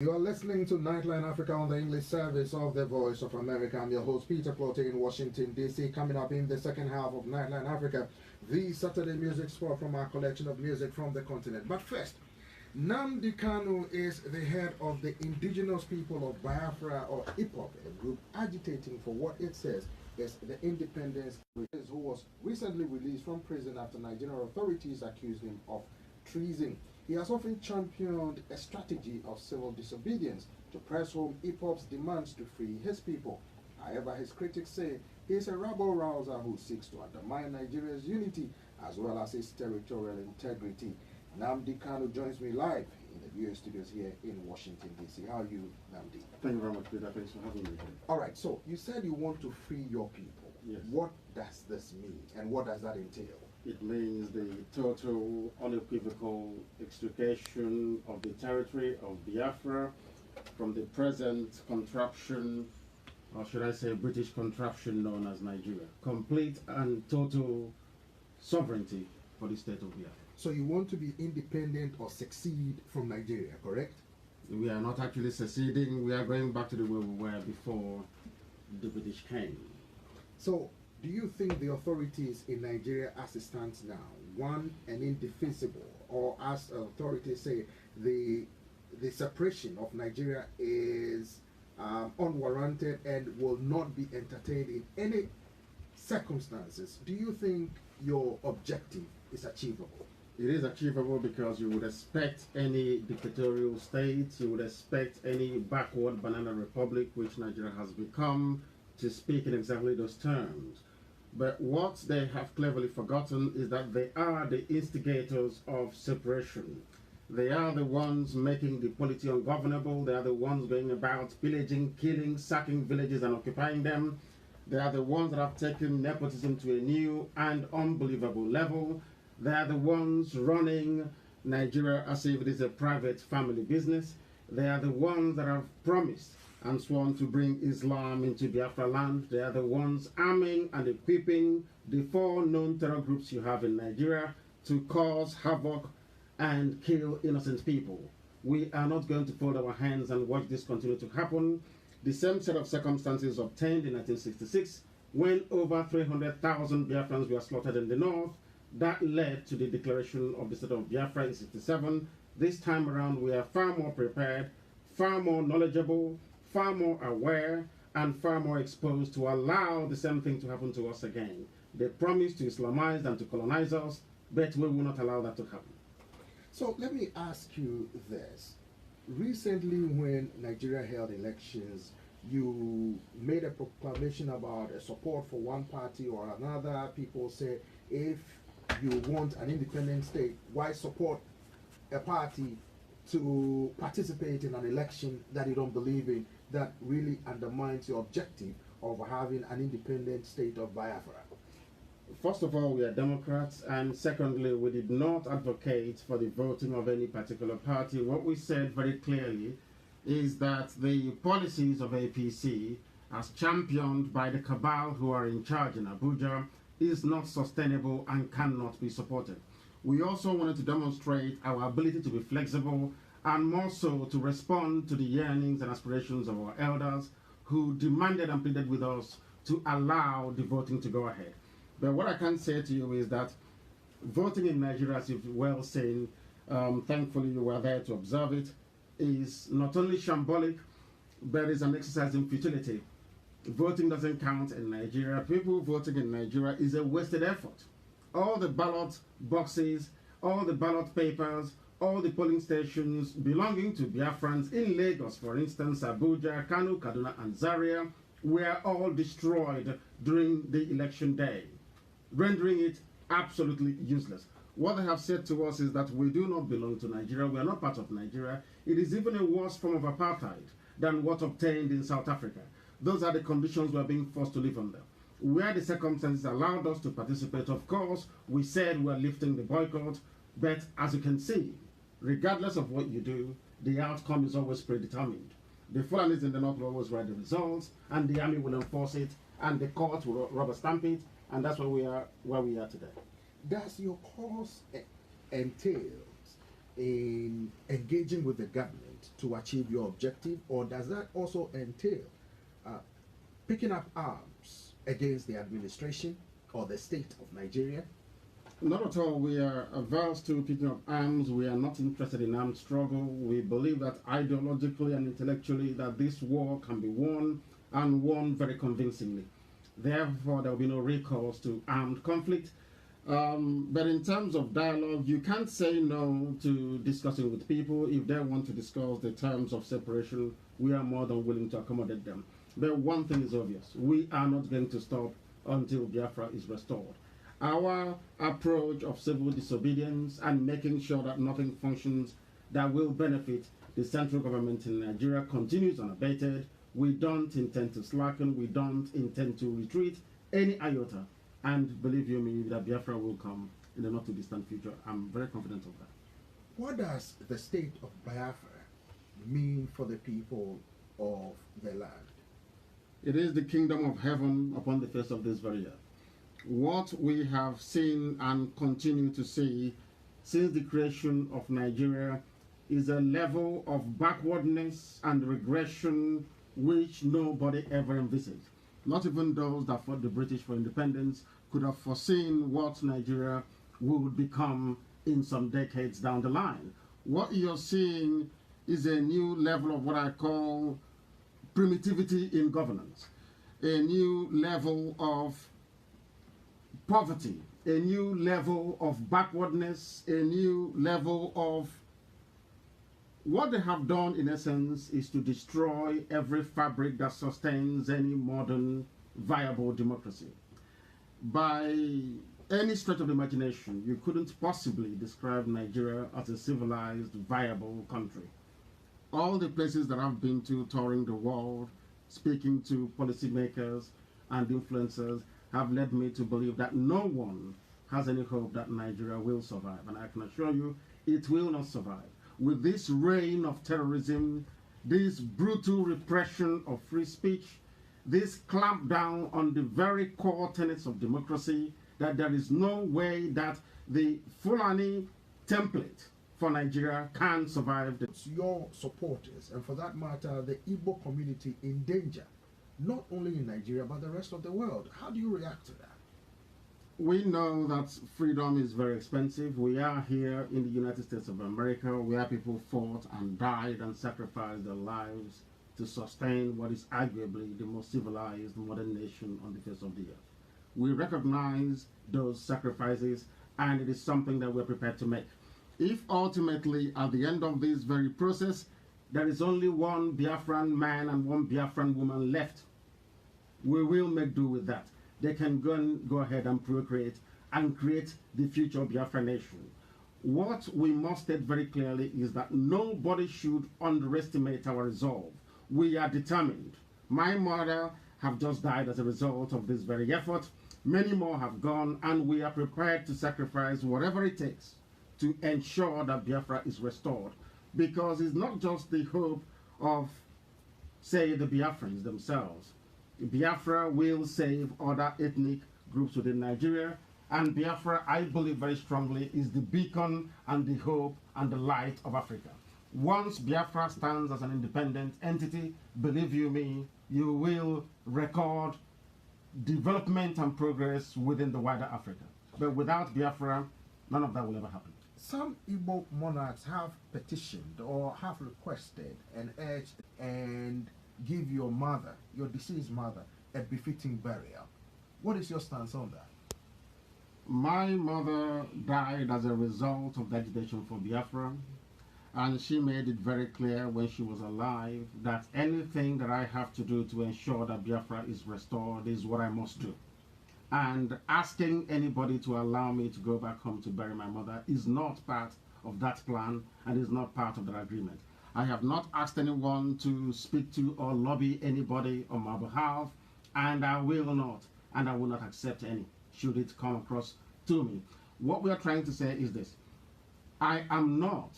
You are listening to Nightline Africa on the English service of the Voice of America. I'm your host, Peter Clotte in Washington, D.C. Coming up in the second half of Nightline Africa, the Saturday music spot from our collection of music from the continent. But first, Nnamdi Kanu is the head of the indigenous people of Biafra, or IPOB, a group agitating for what it says is the independence, who was recently released from prison after Nigerian authorities accused him of treason. He has often championed a strategy of civil disobedience to press home IPOB's demands to free his people. However, his critics say he is a rabble-rouser who seeks to undermine Nigeria's unity as well as its territorial integrity. Nnamdi Kanu joins me live in the viewing studios here in Washington, D.C. How are you, Nnamdi? Thank you very much, Peter. Thanks for having me here. All right, so you said you want to free your people. Yes. What does this mean, and what does that entail? It means the total, unequivocal extrication of the territory of Biafra from the present contraption, or should I say British contraption known as Nigeria. Complete and total sovereignty for the state of Biafra. So you want to be independent or secede from Nigeria, correct? We are not actually seceding. We are going back to the way we were before the British came. So do you think the authorities in Nigeria as it stands now, one, and indefensible, or as authorities say, the separation of Nigeria is unwarranted and will not be entertained in any circumstances? Do you think your objective is achievable? It is achievable because you would expect any dictatorial state, you would expect any backward banana republic, which Nigeria has become, to speak in exactly those terms. But what they have cleverly forgotten is that they are the instigators of separation. They are the ones making the polity ungovernable. They are the ones going about pillaging, killing, sacking villages and occupying them. They are the ones that have taken nepotism to a new and unbelievable level. They are the ones running Nigeria as if it is a private family business. They are the ones that have promised and sworn to bring Islam into Biafra land. They are the ones arming and equipping the four known terror groups you have in Nigeria to cause havoc and kill innocent people. We are not going to fold our hands and watch this continue to happen. The same set of circumstances obtained in 1966 when over 300,000 Biafrans were slaughtered in the north. That led to the declaration of the state of Biafra in 1967. This time around, we are far more prepared, far more knowledgeable, far more aware, and far more exposed to allow the same thing to happen to us again. They promised to Islamize and to colonize us, but we will not allow that to happen. So let me ask you this. Recently, when Nigeria held elections, you made a proclamation about a support for one party or another. People say, if you want an independent state, why support a party to participate in an election that you don't believe in, that really undermines your objective of having an independent state of Biafra? First of all, we are Democrats, and secondly, we did not advocate for the voting of any particular party. What we said very clearly is that the policies of APC, as championed by the cabal who are in charge in Abuja, is not sustainable and cannot be supported. We also wanted to demonstrate our ability to be flexible and more so to respond to the yearnings and aspirations of our elders who demanded and pleaded with us to allow the voting to go ahead. But what I can say to you is that voting in Nigeria, as you've well seen, thankfully you were there to observe it, is not only shambolic, but is an exercise in futility. Voting doesn't count in Nigeria. People voting in Nigeria is a wasted effort. All the ballot boxes, all the ballot papers, all the polling stations belonging to Biafrans in Lagos, for instance, Abuja, Kanu, Kaduna, and Zaria, were all destroyed during the election day, rendering it absolutely useless. What they have said to us is that we do not belong to Nigeria, we are not part of Nigeria. It is even a worse form of apartheid than what obtained in South Africa. Those are the conditions we are being forced to live under. Where the circumstances allowed us to participate, of course, we said we are lifting the boycott, but as you can see, regardless of what you do, the outcome is always predetermined. The Fulanis in the north will always write the results, and the army will enforce it, and the court will rubber stamp it, and that's where we are today. Does your cause entail in engaging with the government to achieve your objective, or does that also entail uh, picking up arms against the administration or the state of Nigeria? Not at all. We are averse to picking up arms. We are not interested in armed struggle. We believe that ideologically and intellectually that this war can be won, and won very convincingly. Therefore, there will be no recourse to armed conflict. But in terms of dialogue, you can't say no to discussing with people. If they want to discuss the terms of separation, we are more than willing to accommodate them. But one thing is obvious. We are not going to stop until Biafra is restored. Our approach of civil disobedience and making sure that nothing functions that will benefit the central government in Nigeria continues unabated. We don't intend to slacken. We don't intend to retreat any iota. And believe you me, that Biafra will come in the not too distant future. I'm very confident of that. What does the state of Biafra mean for the people of the land? It is the kingdom of heaven upon the face of this very earth. What we have seen and continue to see since the creation of Nigeria is a level of backwardness and regression which nobody ever envisaged. Not even those that fought the British for independence could have foreseen what Nigeria would become in some decades down the line. What you're seeing is a new level of what I call primitivity in governance, a new level of poverty, a new level of backwardness, a new level of what they have done in essence is to destroy every fabric that sustains any modern viable democracy. By any stretch of the imagination, you couldn't possibly describe Nigeria as a civilized, viable country. All the places that I've been to touring the world, speaking to policymakers and influencers, have led me to believe that no one has any hope that Nigeria will survive. And I can assure you, it will not survive. With this reign of terrorism, this brutal repression of free speech, this clampdown on the very core tenets of democracy, that there is no way that the Fulani template for Nigeria can survive. Your supporters, and for that matter, the Igbo community, in danger, not only in Nigeria, but the rest of the world. How do you react to that? We know that freedom is very expensive. We are here in the United States of America, where people fought and died and sacrificed their lives to sustain what is arguably the most civilized modern nation on the face of the earth. We recognize those sacrifices, and it is something that we're prepared to make. If ultimately, at the end of this very process, there is only one Biafran man and one Biafran woman left, we will make do with that. They can go ahead and procreate and create the future Biafra nation. What we must state very clearly is that nobody should underestimate our resolve. We are determined. My mother have just died as a result of this very effort. Many more have gone, and we are prepared to sacrifice whatever it takes to ensure that Biafra is restored. Because it's not just the hope of, say, the Biafrans themselves. Biafra will save other ethnic groups within Nigeria, and Biafra, I believe very strongly, is the beacon and the hope and the light of Africa. Once Biafra stands as an independent entity, believe you me, you will record development and progress within the wider Africa. But without Biafra, none of that will ever happen. Some Igbo monarchs have petitioned or have requested and urged and give your mother, your deceased mother, a befitting burial. What is your stance on that? My mother died as a result of the agitation for Biafra, and she made it very clear when she was alive that anything that I have to do to ensure that Biafra is restored is what I must do. And asking anybody to allow me to go back home to bury my mother is not part of that plan and is not part of that agreement. I have not asked anyone to speak to or lobby anybody on my behalf, and I will not, and I will not accept any, should it come across to me. What we are trying to say is this: I am not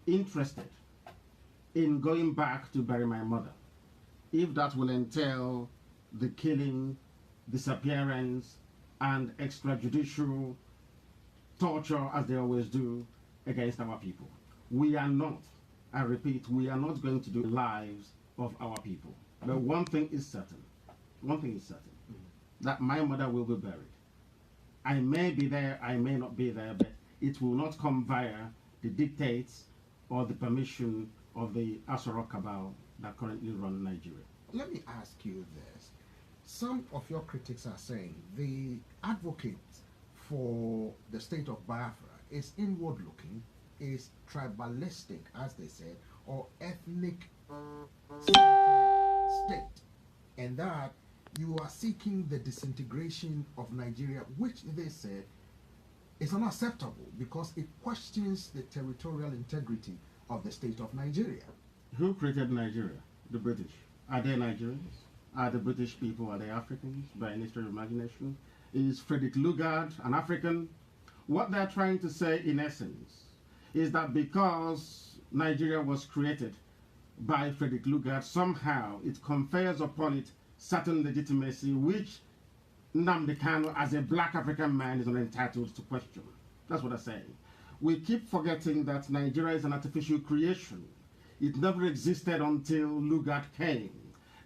interested in going back to bury my mother, if that will entail the killing, disappearance, and extrajudicial torture, as they always do, against our people. We are not, I repeat, we are not going to do the lives of our people. But one thing is certain, that my mother will be buried. I may be there, I may not be there, but it will not come via the dictates or the permission of the Asoro cabal that currently run Nigeria. Let me ask you this. Some of your critics are saying the advocate for the state of Biafra is inward looking, is tribalistic, as they said, or ethnic state, and that you are seeking the disintegration of Nigeria, which they said is unacceptable because it questions the territorial integrity of the state of Nigeria. Who created Nigeria? The British. Are they Nigerians? Are the British people, are they Africans by any stretch of imagination? Is Frederick Lugard an African? What they're trying to say in essence is that because Nigeria was created by Frederick Lugard, somehow it confers upon it certain legitimacy which Nnamdi Kanu, as a black African man, is not entitled to question. That's what they're saying. We keep forgetting that Nigeria is an artificial creation. It never existed until Lugard came.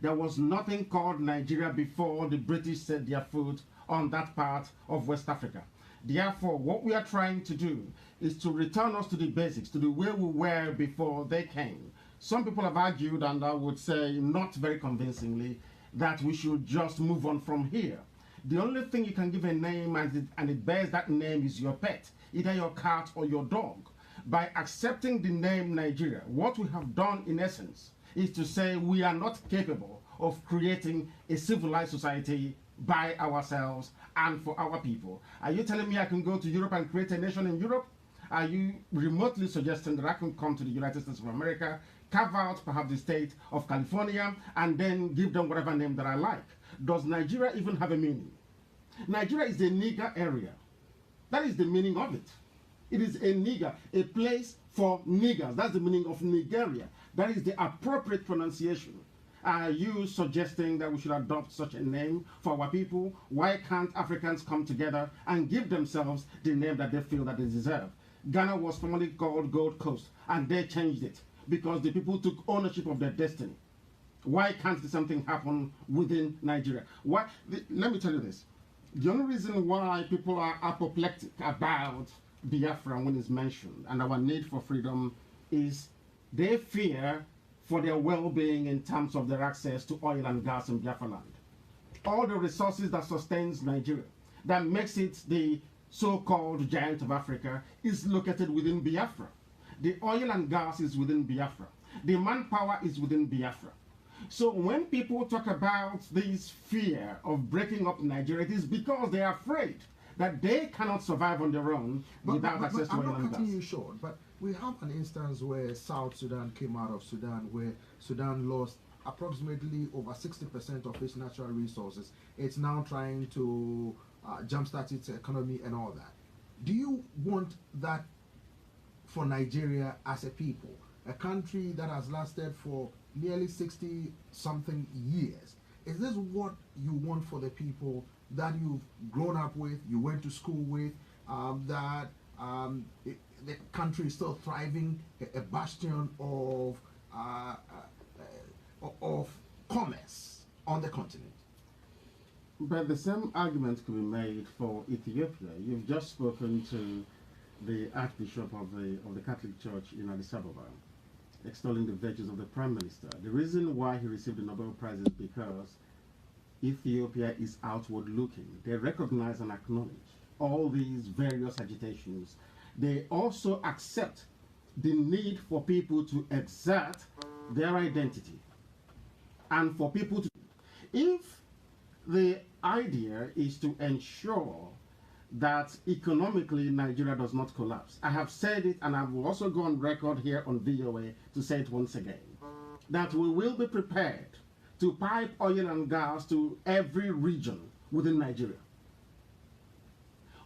There was nothing called Nigeria before the British set their foot on that part of West Africa. Therefore, what we are trying to do is to return us to the basics, to the way we were before they came. Some people have argued, and I would say not very convincingly, that we should just move on from here. The only thing you can give a name and it bears that name is your pet, either your cat or your dog. By accepting the name Nigeria, what we have done in essence is to say we are not capable of creating a civilized society by ourselves and for our people. Are you telling me I can go to Europe and create a nation in Europe? Are you remotely suggesting that I can come to the United States of America, carve out perhaps the state of California, and then give them whatever name that I like? Does Nigeria even have a meaning? Nigeria is a nigger area. That is the meaning of it. It is a nigger, a place for niggers. That's the meaning of Nigeria. That is the appropriate pronunciation. Are you suggesting that we should adopt such a name for our people? Why can't Africans come together and give themselves the name that they feel that they deserve? Ghana was formerly called Gold Coast, and they changed it because the people took ownership of their destiny. Why can't something happen within Nigeria? Let me tell you this. The only reason why people are apoplectic about Biafra when it's mentioned and our need for freedom is they fear for their well-being in terms of their access to oil and gas in Biafra land. All the resources that sustains Nigeria, that makes it the so-called giant of Africa, is located within Biafra. The oil and gas is within Biafra. The manpower is within Biafra. So when people talk about this fear of breaking up Nigeria, it is because they are afraid that they cannot survive on their own without access to oil and gas. I'm not cutting you short, but we have an instance where South Sudan came out of Sudan, where Sudan lost approximately over 60% of its natural resources. It's now trying to jumpstart its economy and all that. Do you want that for Nigeria as a people? A country that has lasted for nearly 60-something years. Is this what you want for the people that you've grown up with, you went to school with, the country is still thriving, a bastion of commerce on the continent? But the same argument could be made for Ethiopia. You've just spoken to the Archbishop of the Catholic Church in Addis Ababa, extolling the virtues of the Prime Minister. The reason why he received the Nobel Prize is because Ethiopia is outward looking. They recognize and acknowledge all these various agitations. They also accept the need for people to exert their identity and for people to... If the idea is to ensure that economically Nigeria does not collapse, I have said it and I will also go on record here on VOA to say it once again, that we will be prepared to pipe oil and gas to every region within Nigeria.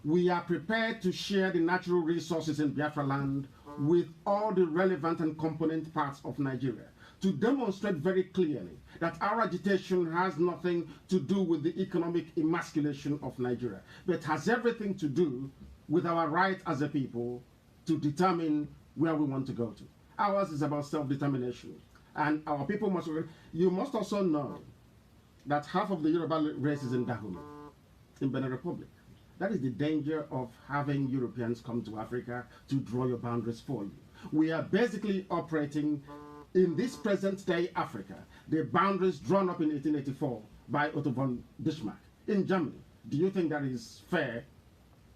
We are prepared to share the natural resources in Biafra land with all the relevant and component parts of Nigeria to demonstrate very clearly that our agitation has nothing to do with the economic emasculation of Nigeria, but has everything to do with our right as a people to determine where we want to go to. Ours is about self-determination. And our people must, you must also know that half of the Yoruba race is in Dahomey, in Benin Republic. That is the danger of having Europeans come to Africa to draw your boundaries for you. We are basically operating in this present day Africa, the boundaries drawn up in 1884 by Otto von Bismarck in Germany. Do you think that is fair?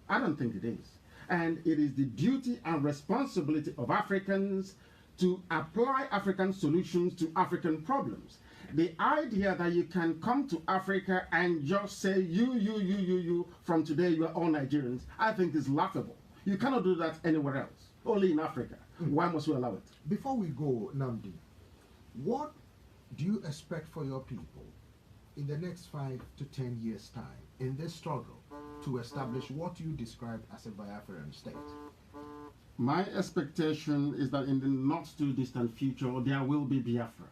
I don't think it is. And it is the duty and responsibility of Africans to apply African solutions to African problems. The idea that you can come to Africa and just say, you, from today you are all Nigerians, I think is laughable. You cannot do that anywhere else, only in Africa. Why must we allow it? Before we go, Nnamdi, what do you expect for your people in the next 5 to 10 years' time in this struggle to establish what you described as a Biafran state? My expectation is that in the not too distant future, there will be Biafra.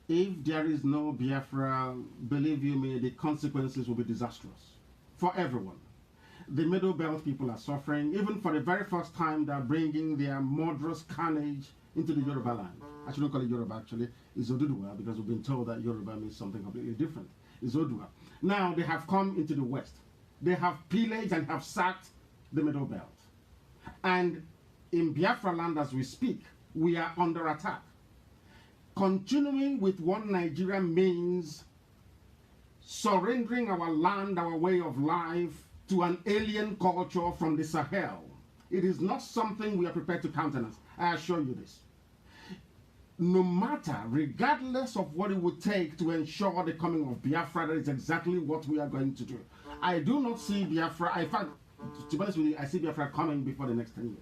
If there is no Biafra, believe you me, the consequences will be disastrous for everyone. The Middle Belt people are suffering. Even for the very first time, they're bringing their murderous carnage into the Yoruba land. I shouldn't call it Yoruba, actually. It's Oduduwa, because we've been told that Yoruba means something completely different. It's Odua. Now, they have come into the West. They have pillaged and have sacked the Middle Belt. And in Biafra land, as we speak, we are under attack. Continuing with one Nigeria means surrendering our land, our way of life, to an alien culture from the Sahel. It is not something we are prepared to countenance. I assure you this. No matter, regardless of what it would take to ensure the coming of Biafra, that is exactly what we are going to do. I do not see Biafra, in fact, to be honest with you, I see Biafra coming before the next 10 years.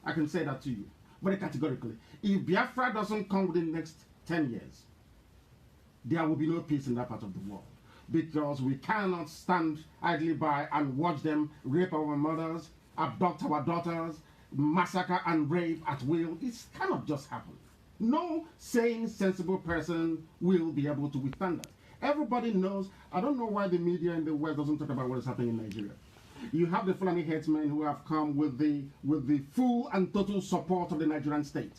I can say that to you, very categorically. If Biafra doesn't come within the next 10 years, there will be no peace in that part of the world. Because we cannot stand idly by and watch them rape our mothers, abduct our daughters, massacre and rape at will. It cannot just happen. No sane, sensible person will be able to withstand that. Everybody knows. I don't know why the media in the West doesn't talk about what is happening in Nigeria. You have the Fulani headsmen who have come with the full and total support of the Nigerian state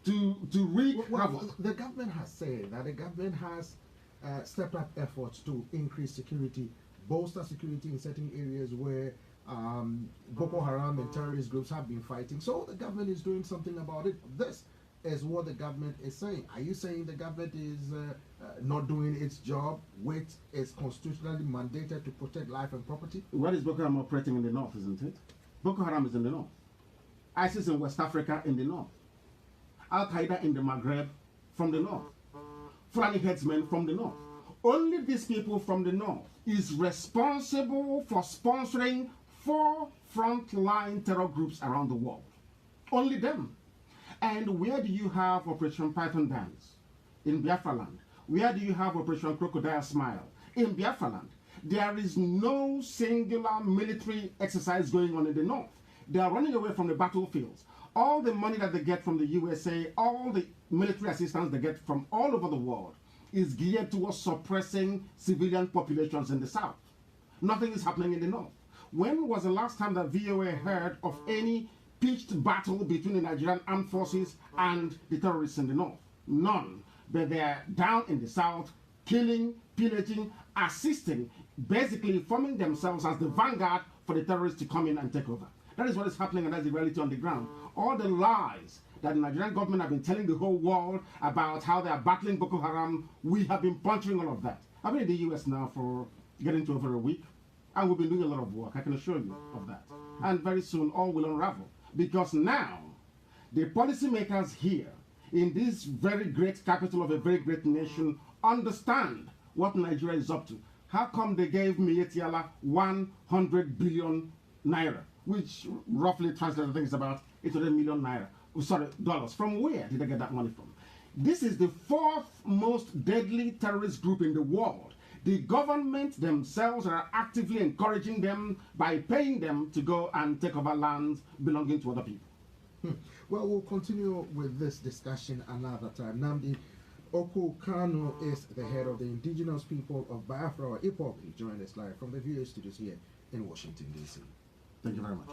to the government has said that the government has stepped up efforts to increase security, bolster security in certain areas where Boko Haram and terrorist groups have been fighting. So the government is doing something about it. This is what the government is saying. Are you saying the government is not doing its job, which is constitutionally mandated to protect life and property? What is Boko Haram operating in the north, isn't it? Boko Haram is in the north. ISIS in West Africa in the north. Al-Qaeda in the Maghreb from the north. Fulani headsmen from the north. Only these people from the north is responsible for sponsoring 4 frontline terror groups around the world. Only them. And where do you have Operation Python Dance? In Biafra land. Where do you have Operation Crocodile Smile? In Biafra land. There is no singular military exercise going on in the north. They are running away from the battlefields. All the money that they get from the USA, all the military assistance they get from all over the world is geared towards suppressing civilian populations in the south. Nothing is happening in the north. When was the last time that VOA heard of any pitched battle between the Nigerian armed forces and the terrorists in the north? None. But they are down in the south, killing, pillaging, assisting, basically forming themselves as the vanguard for the terrorists to come in and take over. That is what is happening, and that's the reality on the ground. All the lies that the Nigerian government have been telling the whole world about how they are battling Boko Haram, we have been puncturing all of that. I've been in the US now for getting to over a week, and we've been doing a lot of work, I can assure you of that. And very soon all will unravel, because now the policymakers here in this very great capital of a very great nation understand what Nigeria is up to. How come they gave Mietiala 100 billion naira, which roughly translates, I think it's about 800 million naira. Sorry, dollars. From where did they get that money from? This is the 4th most deadly terrorist group in the world. The government themselves are actively encouraging them by paying them to go and take over lands belonging to other people. Well, we'll continue with this discussion another time. Nnamdi Kanu is the head of the indigenous people of Biafra, or IPOB. He joined us live from the VOA studios here in Washington, D.C. Thank you very much.